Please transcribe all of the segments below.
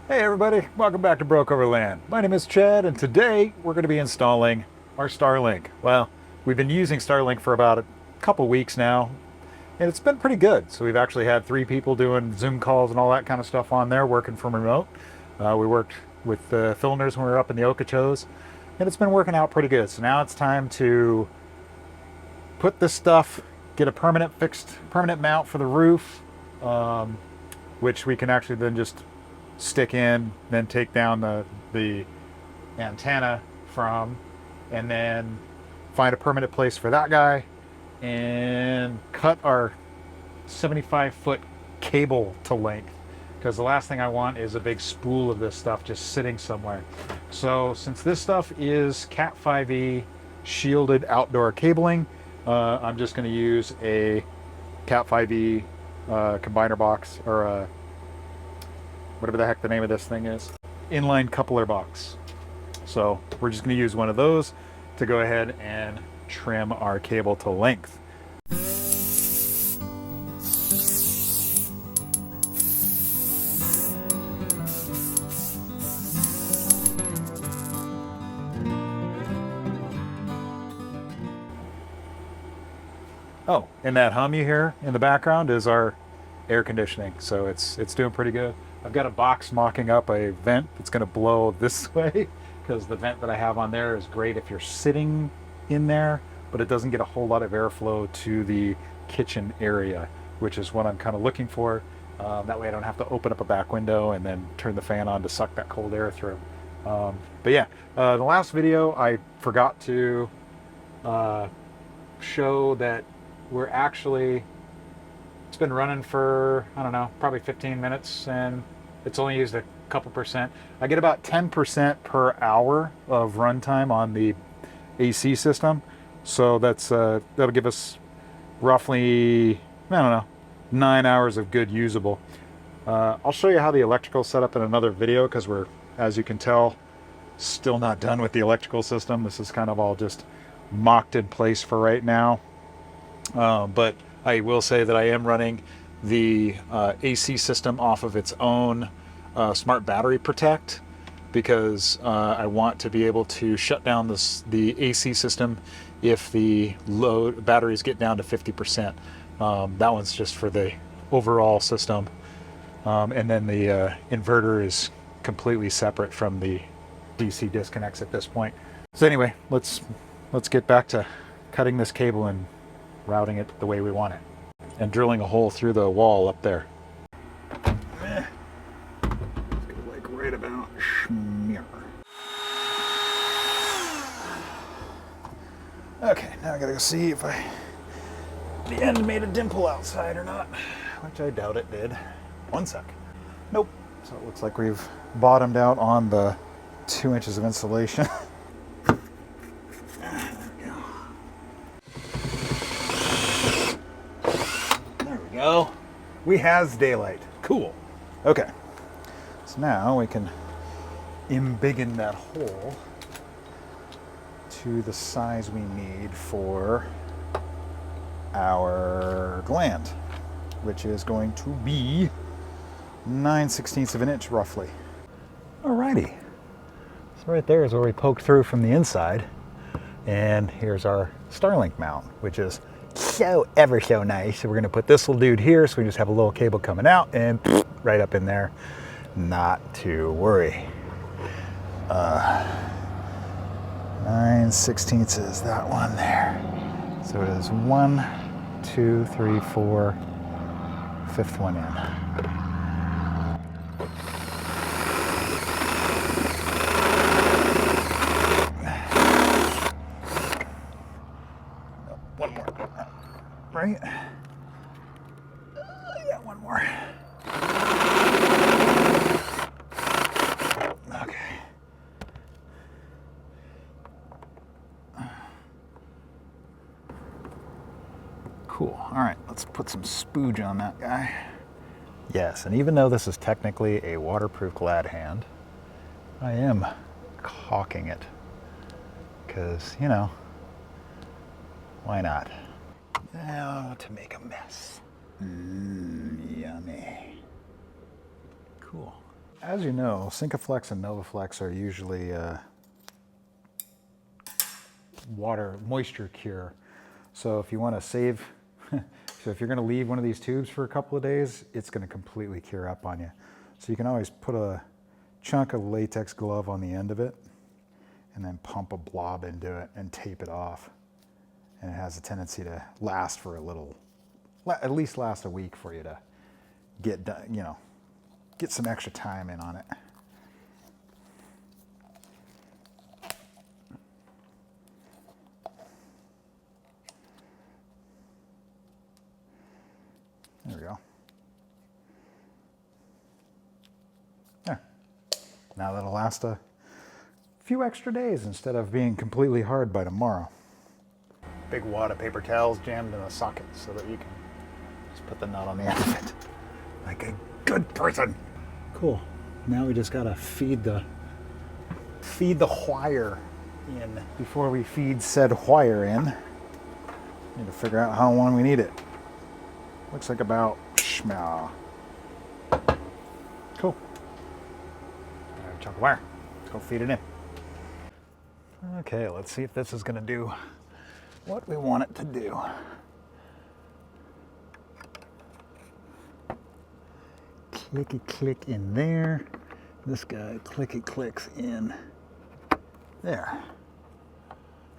Hey everybody, welcome back to OverLand. My name is Chad and today we're going to be installing our Starlink. Well, we've been using Starlink for about a couple weeks now and it's been pretty good. So we've actually had 3 people doing Zoom calls and all that kind of stuff on there working from remote. We worked with the filmers when we were up in the Okeechobes and it's been working out pretty good. So now it's time to put this stuff, get a permanent mount for the roof, which we can actually then just stick in, then take down the antenna from, and then find a permanent place for that guy and cut our 75-foot cable to length, because the last thing I want is a big spool of this stuff just sitting somewhere. So since this stuff is Cat 5e shielded outdoor cabling, I'm just going to use a Cat 5e combiner box, or a whatever the heck the name of this thing is, inline coupler box. So we're just going to use one of those to go ahead and trim our cable to length. Oh, and that hum you hear in the background is our air conditioning, so it's doing pretty good. I've got a box mocking up a vent that's going to blow this way, because the vent that I have on there is great if you're sitting in there, but it doesn't get a whole lot of airflow to the kitchen area, which is what I'm kind of looking for. That way I don't have to open up a back window and then turn the fan on to suck that cold air through. But yeah, the last video I forgot to show that we're actually, it's been running for, I don't know, probably 15 minutes, and it's only used a couple percent. I get about 10% per hour of runtime on the AC system. So that's that'll give us roughly, I don't know, 9 hours of good usable. I'll show you how the electrical is set up in another video, because we're, as you can tell, still not done with the electrical system. This is kind of all just mocked in place for right now. But I will say that I am running the AC system off of its own smart battery protect, because I want to be able to shut down the AC system if the load batteries get down to 50%. That one's just for the overall system, and then the inverter is completely separate from the DC disconnects at this point. So anyway, let's get back to cutting this cable and routing it the way we want it, and drilling a hole through the wall up there. Like right about here. Okay, now I gotta go see if the end made a dimple outside or not, which I doubt it did. 1 sec. Nope. So it looks like we've bottomed out on the 2 inches of insulation. Oh, we has daylight. Cool. Okay. So now we can embiggen that hole to the size we need for our gland, which is going to be 9/16 of an inch roughly. Alrighty. So right there is where we poked through from the inside. And here's our Starlink mount, which is so ever so nice. So we're going to put this little dude here, so we just have a little cable coming out and right up in there. Not to worry. 9/16 is that one there. So it is 1, 2, 3, 4, 5th one in. One more. Right? Yeah, one more. Okay. Cool. All right, let's put some spooge on that guy. Yes, and even though this is technically a waterproof glad hand, I am caulking it because, you know, why not? Now to make a mess. Yummy. Cool. As you know, Syncaflex and Novaflex are usually water moisture cure. So if you want to save, so if you're going to leave one of these tubes for a couple of days, it's going to completely cure up on you. So you can always put a chunk of latex glove on the end of it and then pump a blob into it and tape it off. And it has a tendency to last for a little, at least last a week for you to get done, you know, get some extra time in on it. There we go. There. Now that'll last a few extra days instead of being completely hard by tomorrow. Big wad of paper towels jammed in a socket so that you can just put the nut on the end of it. Like a good person. Cool. Now we just gotta feed the wire in. Before we feed said wire in, need to figure out how long we need it. Looks like about schmah. Cool. Chunk of wire. Let's go feed it in. Okay, let's see if this is gonna do what we want it to do. Clicky click in there. This guy clicky clicks in there.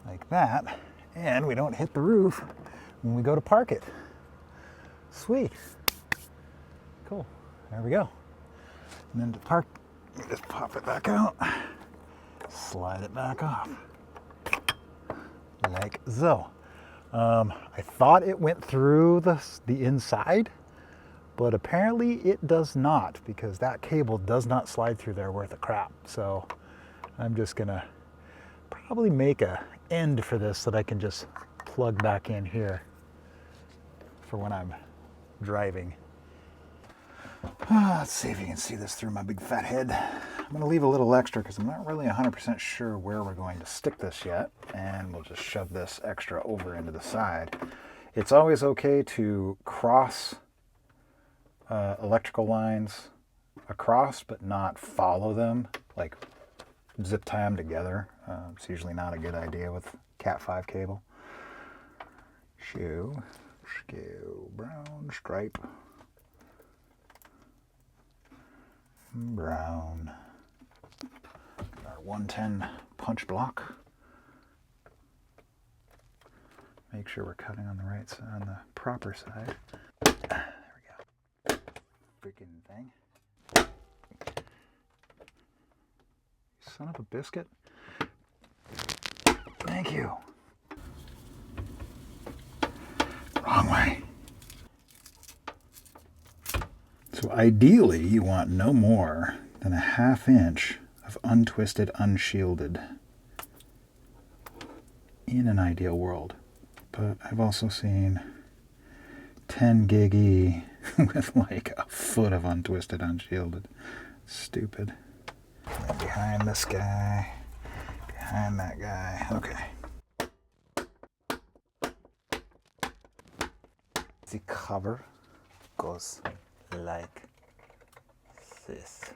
Like that. And we don't hit the roof when we go to park it. Sweet. Cool. There we go. And then to park, we just pop it back out. Slide it back off. Like so. I thought it went through the inside, but apparently it does not, because that cable does not slide through there worth a crap. So I'm just gonna probably make a end for this that I can just plug back in here for when I'm driving. Let's see if you can see this through my big fat head. I'm going to leave a little extra because I'm not really 100% sure where we're going to stick this yet, and we'll just shove this extra over into the side. It's always okay to cross electrical lines across, but not follow them, like zip tie them together. It's usually not a good idea with Cat 5 cable. Shoe, brown stripe. Brown. Our 110 punch block. Make sure we're cutting on the right side, on the proper side. There we go. Freaking thing. Son of a biscuit. Thank you. Wrong way. So ideally, you want no more than a 1/2 inch of untwisted, unshielded in an ideal world. But I've also seen 10 gig E with like a foot of untwisted, unshielded. Stupid. And then behind this guy, behind that guy. Okay. The cover goes like this.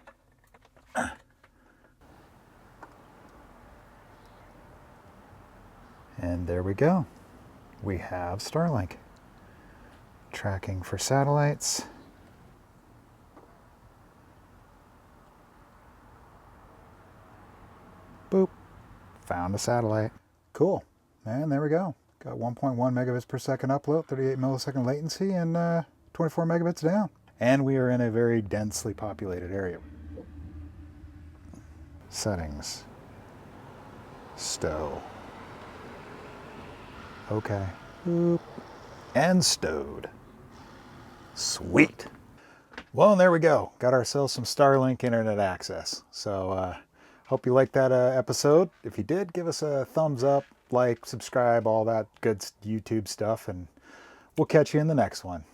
And there we go. We have Starlink. Tracking for satellites. Boop. Found a satellite. Cool. And there we go. Got 1.1 megabits per second upload, 38 millisecond latency, and 24 megabits down. And we are in a very densely populated area. Settings. Stow. Okay. Boop. And stowed. Sweet. Well, and there we go. Got ourselves some Starlink internet access. So hope you liked that episode. If you did, give us a thumbs up, like, subscribe, all that good YouTube stuff, and we'll catch you in the next one.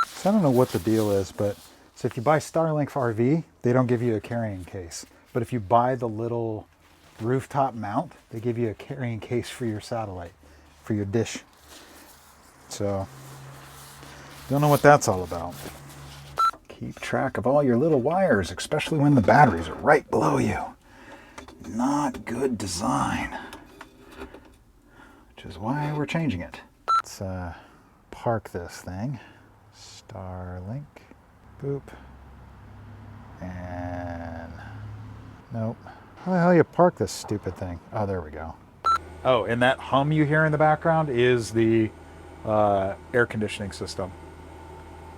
So I don't know what the deal is, but so if you buy Starlink RV, they don't give you a carrying case. But if you buy the little rooftop mount, they give you a carrying case for your satellite, for your dish. So Don't know what that's all about. Keep track of all your little wires, especially when the batteries are right below you. Not good design. Which is why we're changing it. Let's park this thing. Starlink. Boop. And nope. How the hell you park this stupid thing? Oh, there we go. Oh, and that hum you hear in the background is the air conditioning system.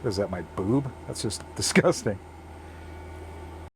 Is that my boob? That's just disgusting.